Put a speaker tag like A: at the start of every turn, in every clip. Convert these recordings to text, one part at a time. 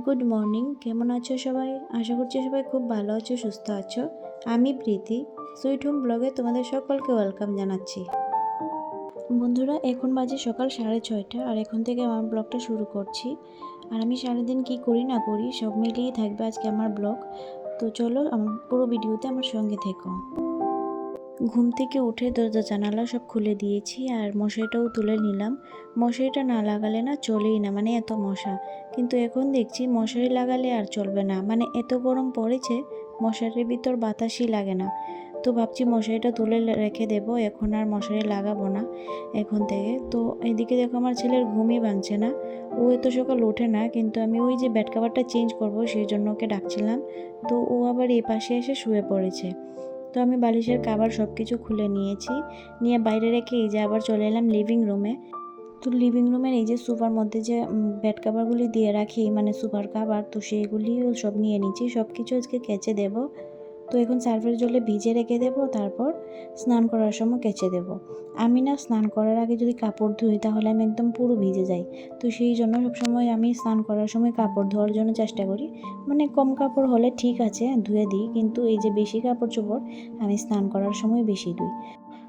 A: Good morning. কেমন আছো সবাই? আশা করছি সবাই খুব ভালো আছো, সুস্থ আছো। আমি প্রীতি, সুইট হোম ব্লগে তোমাদের সকলকে ওয়েলকাম জানাচ্ছি। বন্ধুরা, এখন বাজে সকাল 6:30 আর এখন থেকে আমার ব্লগটা শুরু করছি। আর আমি সারাদিন কি করি না করি সব মিলিয়ে থাকবে আজকে আমার ব্লগ। তো চলো আমার পুরো ভিডিওতে আমার সঙ্গে থেকো। ঘুম থেকে উঠে দরজা জানালা সব খুলে দিয়েছি আর মশারিটাও তুলে নিলাম। মশারিটা না লাগালে না চলেই না, মানে এত মশা। কিন্তু এখন দেখছি মশারি লাগালে আর চলবে না, মানে এত গরম পড়েছে মশারির ভিতর বাতাসই লাগে না। তো ভাবছি মশারিটা তুলে রেখে দেবো, এখন আর মশারি লাগাবো না এখন থেকে। তো এদিকে দেখো আমার ছেলের ঘুমই ভাঙছে না, ও এত সকাল ওঠে না, কিন্তু আমি ওই যে বেড কাভারটা চেঞ্জ করব সেই জন্য ওকে ডাকছিলাম। তো ও আবার এই পাশে এসে শুয়ে পড়েছে। তো আমি বালিশের কাভার সব কিছু খুলে নিয়েছি, নিয়ে বাইরে রেখে এই যে আবার চলে এলাম লিভিং রুমে। তো লিভিং রুমের এই যে সোফার মধ্যে যে বেড কাভারগুলি দিয়ে রাখি, মানে সোফার কাভার, তো সেইগুলিও সব নিয়ে নিচ্ছি। সব কিছু আজকে কেচে দেব। তো এখন সার্ফের জলে ভিজে রেখে দেব, তারপর স্নান করার সময় কেচে দেব। আমি না স্নান করার আগে যদি কাপড় ধুই তাহলে আমি একদম পুরো ভিজে যাই। তো সেই জন্য সবসময় আমি স্নান করার সময় কাপড় ধোয়ার জন্য চেষ্টা করি। মানে কম কাপড় হলে ঠিক আছে ধুয়ে দিই, কিন্তু এই যে বেশি কাপড় চোপড় আমি স্নান করার সময় বেশি ধুই।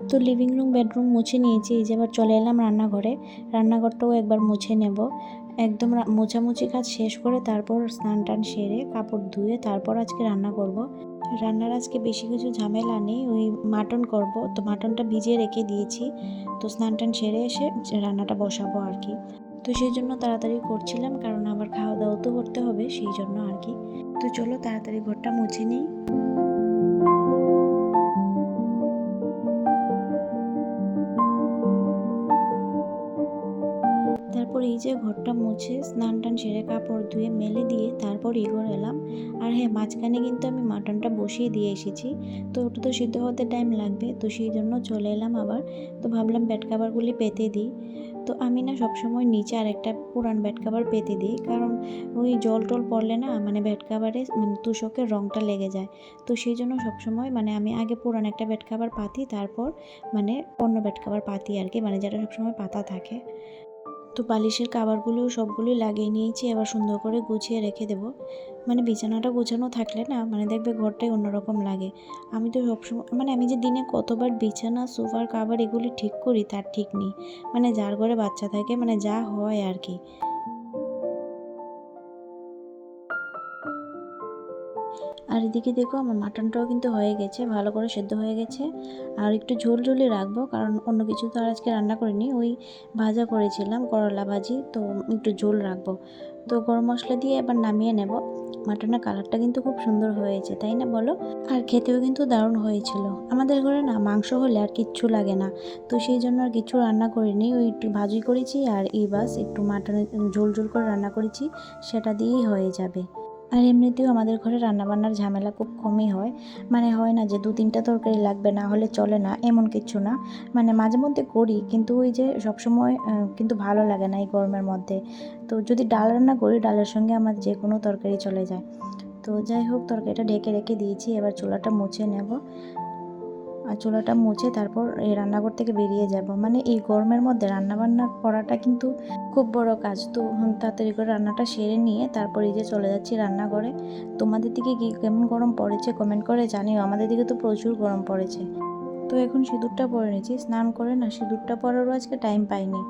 A: তো লিভিং রুম বেডরুম মুছে নিয়েছি, এই যে এবার চলে এলাম রান্নাঘরে। রান্নাঘরটাও একবার মুছে নেব। একদম মোছামুছি কাজ শেষ করে তারপর স্নান টান সেরে কাপড় ধুয়ে তারপর আজকে রান্না করব। রান্নার আজকে বেশি কিছু ঝামেলা নেই, ওই মাটন করব। তো মাটনটা ভিজিয়ে রেখে দিয়েছি, তো স্নান টান সেরে এসে রান্নাটা বসাবো আর কি। তো সেই জন্য তাড়াতাড়ি করছিলাম, কারণ আবার খাওয়া দাওয়া তো করতে হবে, সেই জন্য আর কি। তো চলো তাড়াতাড়ি ঘরটা মুছে নিই। তারপর এই যে ঘরটা মুছে স্নান টান সেরে কাপড় ধুয়ে মেলে দিয়ে তারপর ঘরে এলাম। আর হ্যাঁ, মাঝখানে কিন্তু আমি মাটনটা বসিয়ে দিয়ে এসেছি। তো ওটা তো সিদ্ধ হতে টাইম লাগবে, তো সেই জন্য চলে এলাম আবার। তো ভাবলাম বেড কাভারগুলি পেতে দিই। তো আমি না সবসময় নিচে আরেকটা পুরান বেড কাভার পেতে দিই, কারণ ওই জল টল পড়লে না মানে বেড কাভারে মানে তুষকের রঙটা লেগে যায়। তো সেই জন্য সবসময় মানে আমি আগে পুরান একটা বেড কাভার পাতি, তারপর মানে অন্য বেড কাভার পাতি আর কি, মানে যেটা সবসময় পাতা থাকে। তো বালিশের কাভারগুলো সবগুলোই লাগিয়ে নিয়েছি, এবার সুন্দর করে গুছিয়ে রেখে দেব। মানে বিছানাটা গোছানো থাকলে না মানে দেখবে ঘরটাই অন্যরকম লাগে। আমি তো সবসময় মানে আমি যে দিনে কতবার বিছানা সোফার কাভার এগুলি ঠিক করি তার ঠিক নেই। মানে যার ঘরে বাচ্চা থাকে মানে যা হয় আর কি। আর এদিকে দেখো আমার মাটনটাও কিন্তু হয়ে গেছে, ভালো করে সেদ্ধ হয়ে গেছে। আর একটু ঝোল ঝোলই রাখবো, কারণ অন্য কিছু তো আর আজকে রান্না করিনি, ওই ভাজা করেছিলাম করলা ভাজি, তো একটু ঝোল রাখবো। তো গরম মশলা দিয়ে এবার নামিয়ে নেব। মাটনের কালারটা কিন্তু খুব সুন্দর হয়েছে, তাই না বলো? আর খেতেও কিন্তু দারুণ হয়েছিল। আমাদের ঘরে না মাংস হলে আর কিচ্ছু লাগে না, তো সেই জন্য আর কিছু রান্না করিনি, ওই একটু ভাজি করেছি আর এই বাস একটু মাটনের ঝোল ঝোল করে রান্না করেছি, সেটা দিয়েই হয়ে যাবে। আর এমনিতেও আমাদের ঘরে রান্নাবান্নার ঝামেলা খুব কমই হয়। মানে হয় না যে 2-3টা তরকারি লাগবে না হলে চলে না, এমন কিছু না। মানে মাঝে মধ্যে করি, কিন্তু ওই যে সবসময় কিন্তু ভালো লাগে না এই গরমের মধ্যে। তো যদি ডাল রান্না করি ডালের সঙ্গে আমার যে কোনো তরকারি চলে যায়। তো যাই হোক, তরকারিটা ঢেকে রেখে দিয়েছি, এবার চুলাটা মুছে নেব। আর চুলাটা মুছে তারপর এই রান্নাঘর থেকে বেরিয়ে যাব। মানে এই গরমের মধ্যে রান্নাবান্না করাটা কিন্তু খুব বড় কাজ। তো তাড়াতাড়ি করে রান্নাটা সেরে নিয়ে তারপর এই যে চলে যাচ্ছি রান্নাঘরে। তোমাদের দিকে কি কেমন গরম পড়েছে কমেন্ট করে জানিও, আমাদের দিকে তো প্রচুর গরম পড়েছে। তো এখন সিঁদুরটা পরে নিচ্ছি, স্নান করে না সিঁদুরটা পরারও আজকে টাইম পাইনি।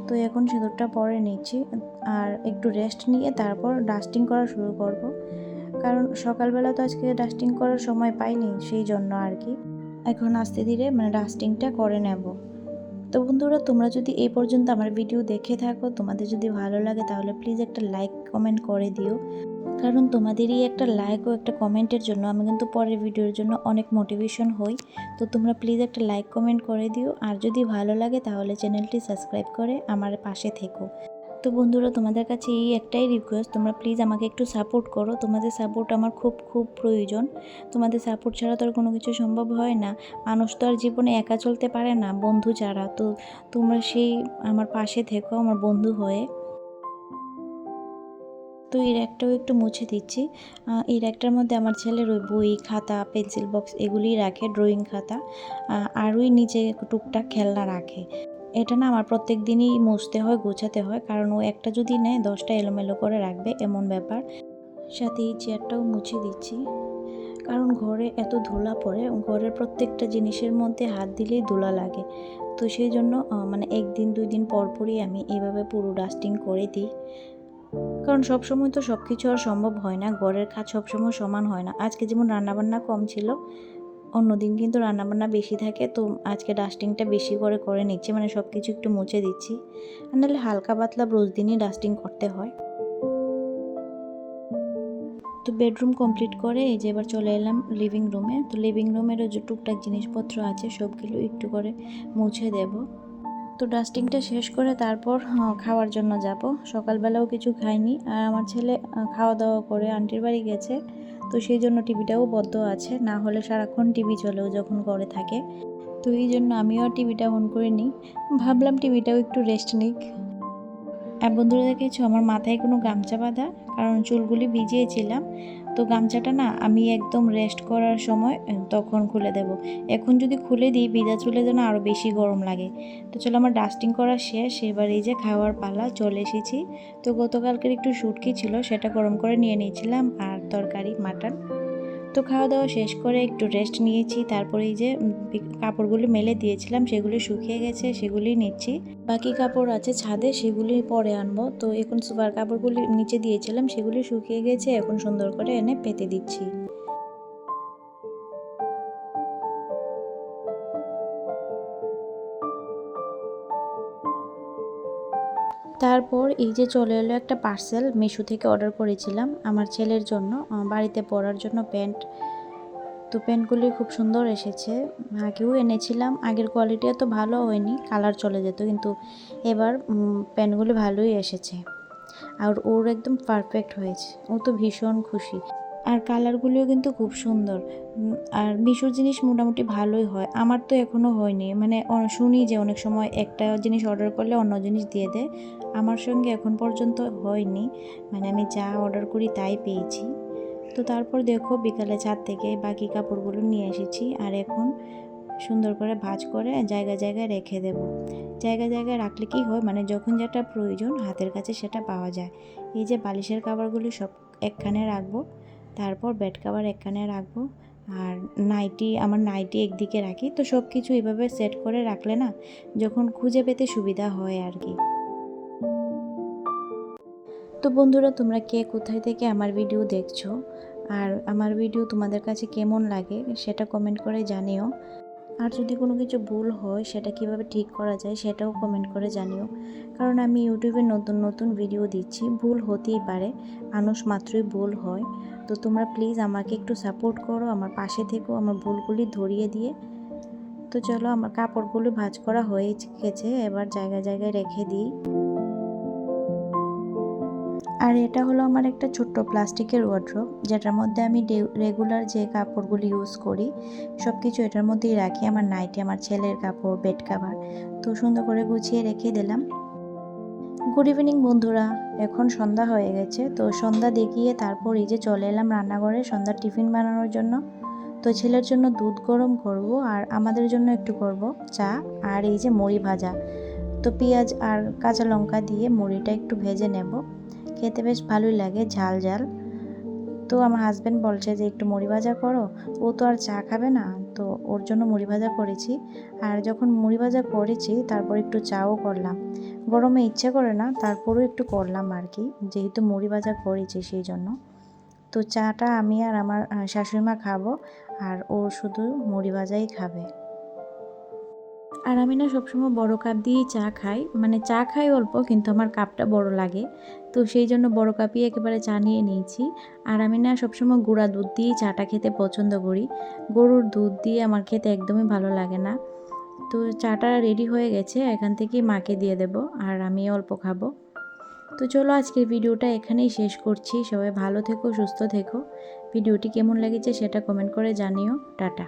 A: তো এখন সিঁদুরটা পরে নিচ্ছি আর একটু রেস্ট নিয়ে তারপর ডাস্টিং করা শুরু করব, কারণ সকালবেলা তো আজকে ডাস্টিং করার সময় পাইনি, সেই জন্য আর কি। এখন আস্তে ধীরে মানে ডাস্টিংটা করে নেব। তো বন্ধুরা, তোমরা যদি এই পর্যন্ত আমার ভিডিও দেখে থাকো, তোমাদের যদি ভালো লাগে তাহলে প্লিজ একটা লাইক কমেন্ট করে দিও, কারণ তোমাদেরই একটা লাইক ও একটা কমেন্টের জন্য আমি কিন্তু পরের ভিডিওর জন্য অনেক মোটিভেশন হই। তো তোমরা প্লিজ একটা লাইক কমেন্ট করে দিও, আর যদি ভালো লাগে তাহলে চ্যানেলটি সাবস্ক্রাইব করে আমার পাশে থেকো। তো বন্ধুরা, তোমাদের কাছে এই একটাই রিকোয়েস্ট, তোমরা প্লিজ আমাকে একটু সাপোর্ট করো, তোমাদের সাপোর্ট আমার খুব খুব প্রয়োজন। তোমাদের সাপোর্ট ছাড়া তো আর কোনো কিছু সম্ভব হয় না। মানুষ তো আর জীবনে একা চলতে পারে না বন্ধু ছাড়া। তো তোমরা সেই আমার পাশে থেকো আমার বন্ধু হয়ে। তো এই র্যাকটাও একটু মুছে দিচ্ছি। এই র্যাকটার মধ্যে আমার ছেলের ওই বই খাতা পেন্সিল বক্স এগুলিই রাখে, ড্রয়িং খাতা, আর ওই নিচে টুকটাক খেলনা রাখে। এটা না আমার প্রত্যেক দিনই মুছতে হয়, গোছাতে হয়, কারণ ও একটা যদি নেয় 10টা এলোমেলো করে রাখবে, এমন ব্যাপার। সাথে এই চেয়ারটাও মুছে দিচ্ছি, কারণ ঘরে এত ধুলা পড়ে, ঘরের প্রত্যেকটা জিনিসের মধ্যে হাত দিলেই ধুলা লাগে। তো সেই জন্য মানে 1 দিন 2 দিন পর পরই আমি এইভাবে পুরো ডাস্টিং করে দিই, কারণ সবসময় তো সব কিছু আর সম্ভব হয় না, ঘরের কাজ সবসময় সমান হয় না। আজকে যেমন রান্নাবান্না কম ছিল, অন্যদিন কিন্তু রান্নাবান্না বেশি থাকে, তো আজকে ডাস্টিংটা বেশি করে নিচ্ছি, মানে সব কিছু একটু মুছে দিচ্ছি। নাহলে হালকা পাতলা রোজ দিনই ডাস্টিং করতে হয়। তো বেডরুম কমপ্লিট করে এই যে এবার চলে এলাম লিভিং রুমে। তো লিভিং রুমেরও যে টুকটাক জিনিসপত্র আছে সবগুলো একটু করে মুছে দেব। তো ডাস্টিংটা শেষ করে তারপর খাওয়ার জন্য যাব। সকালবেলাও কিছু খাইনি, আর আমার ছেলে খাওয়া দাওয়া করে আন্টির বাড়ি গেছে, তো সেই জন্য টিভিটাও বন্ধ আছে, না হলে সারাক্ষণ টিভি চলেও যখন ঘরে থাকে। তো এই জন্য আমিও টিভিটা অন করিনি, ভাবলাম টিভিটাও একটু রেস্ট নিক। আর বন্ধুরা দেখেছো আমার মাথায় কোনো গামছা বাঁধা, কারণ চুলগুলি ভিজিয়েছিলাম, তো গামছাটা না আমি একদম রেস্ট করার সময় তখন খুলে দেব। এখন যদি খুলে দিই ভিজা চুলের জন্য আরও বেশি গরম লাগে। তো চলো আমার ডাস্টিং করা শেষ, এবার এই যে খাওয়ার পালা, চলে এসেছি। তো গতকালকের একটু শুটকি ছিল, সেটা গরম করে নিয়ে নিয়েছিলাম, আর তরকারি মাটন। তো খাওয়া দাওয়া শেষ করে একটু রেস্ট নিয়েছি, তারপরে এই যে কাপড়গুলি মেলে দিয়েছিলাম সেগুলি শুকিয়ে গেছে, সেগুলি নিচ্ছি। বাকি কাপড় আছে ছাদে, সেগুলি পরে আনবো। তো এখন সুপার কাপড়গুলি নিচে দিয়েছিলাম, সেগুলি শুকিয়ে গেছে, এখন সুন্দর করে এনে পেতে দিচ্ছি। তারপর এই যে চলে এলো একটা পার্সেল, মিশো থেকে অর্ডার করেছিলাম আমার ছেলের জন্য, বাড়িতে পরার জন্য প্যান্ট। তো প্যান্টগুলি খুব সুন্দর এসেছে, আগেও এনেছিলাম, আগের কোয়ালিটি এত ভালো হয়নি, কালার চলে যেত, কিন্তু এবার প্যান্টগুলি ভালোই এসেছে, আর ওর একদম পারফেক্ট হয়েছে, ও তো ভীষণ খুশি। আর কালারগুলিও কিন্তু খুব সুন্দর। আর মিশোর জিনিস মোটামুটি ভালোই হয়, আমার তো এখনও হয়নি, মানে শুনি যে অনেক সময় একটা জিনিস অর্ডার করলে অন্য জিনিস দিয়ে দেয়, আমার সঙ্গে এখন পর্যন্ত হয়নি, মানে আমি যা অর্ডার করি তাই পেয়েছি। তো তারপর দেখো বিকালে ছাদ থেকে বাকি কাপড়গুলো নিয়ে এসেছি, আর এখন সুন্দর করে ভাঁজ করে জায়গায় জায়গায় রেখে দেব। জায়গায় জায়গায় রাখলে কি হয়, মানে যখন যেটা প্রয়োজন হাতের কাছে সেটা পাওয়া যায়। এই যে বালিশের কাভারগুলি সব একখানে রাখবো, তারপর বেড কাভার একখানে রাখবো, আর আমার নাইটি একদিকে রাখি। তো সব কিছু এভাবে সেট করে রাখলে না যখন খুঁজে পেতে সুবিধা হয় আর কি। তো বন্ধুরা তোমরা কে কোথায় থেকে আমার ভিডিও দেখছো, আর আমার ভিডিও তোমাদের কাছে কেমন লাগে সেটা কমেন্ট করে জানিও। আর যদি কোনো কিছু ভুল হয় সেটা কিভাবে ঠিক করা যায় সেটাও কমেন্ট করে জানিও, কারণ আমি ইউটিউবে নতুন নতুন ভিডিও দিচ্ছি, ভুল হতেই পারে, মানুষ মাত্রই ভুল হয়। তো তোমরা প্লিজ আমাকে একটু সাপোর্ট করো, আমার পাশে থেকো, আমার ভুলগুলি ধরিয়ে দিয়ে। তো চলো আমার কাপড়গুলি ভাঁজ করা হয়ে গেছে, এবার জায়গায় জায়গায় রেখে দিই। আর এটা হলো আমার একটা ছোট্ট প্লাস্টিকের ওয়ার্ড্রোব, যেটার মধ্যে আমি রেগুলার যে কাপড়গুলি ইউজ করি সব কিছু এটার মধ্যেই রাখি, আমার নাইটি, আমার ছেলের কাপড়, বেড কাভার। তো সুন্দর করে গুছিয়ে রেখে দিলাম। গুড ইভিনিং বন্ধুরা, এখন সন্ধ্যা হয়ে গেছে। তো সন্ধ্যা দেখিয়ে তারপর এই যে চলে এলাম রান্নাঘরে সন্ধ্যার টিফিন বানানোর জন্য। তো ছেলের জন্য দুধ গরম করব, আর আমাদের জন্য একটু করব চা, আর এই যে মুড়ি ভাজা। তো পেঁয়াজ আর কাঁচা লঙ্কা দিয়ে মুড়িটা একটু ভেজে নেব, খেতে বেশ ভালোই লাগে, ঝাল ঝাল। তো আমার হাজব্যান্ড বলছে যে একটু মুড়ি ভাজা করো, ও তো আর চা খাবে না, তো ওর জন্য মুড়ি ভাজা করেছি। আর যখন মুড়ি ভাজা করেছি তারপর একটু চাও করলাম, গরমে ইচ্ছে করে না, তারপরেও একটু করলাম আর কি, যেহেতু মুড়ি ভাজা করেছি সেই জন্য। তো চাটা আমি আর আমার শাশুড়িমা খাবো, আর ও শুধু মুড়ি ভাজাই খাবে। আর আমি না সবসময় বড় কাপ দিয়েই চা খাই, মানে চা খাই অল্প, কিন্তু আমার কাপটা বড় লাগে, তো সেই জন্য বড় কাপই একেবারে চা নিয়ে নিয়েছি। আর আমি না সবসময় গুঁড়া দুধ দিয়েই চাটা খেতে পছন্দ করি, গরুর দুধ দিয়ে আমার খেতে একদমই ভালো লাগে না। তো চাটা রেডি হয়ে গেছে, এখান থেকেই মাকে দিয়ে দেব, আর আমি অল্প খাবো। তো চলো আজকের ভিডিওটা এখানেই শেষ করছি, সবাই ভালো থেকো, সুস্থ থেকো। ভিডিওটি কেমন লেগেছে সেটা কমেন্ট করে জানিও। টাটা।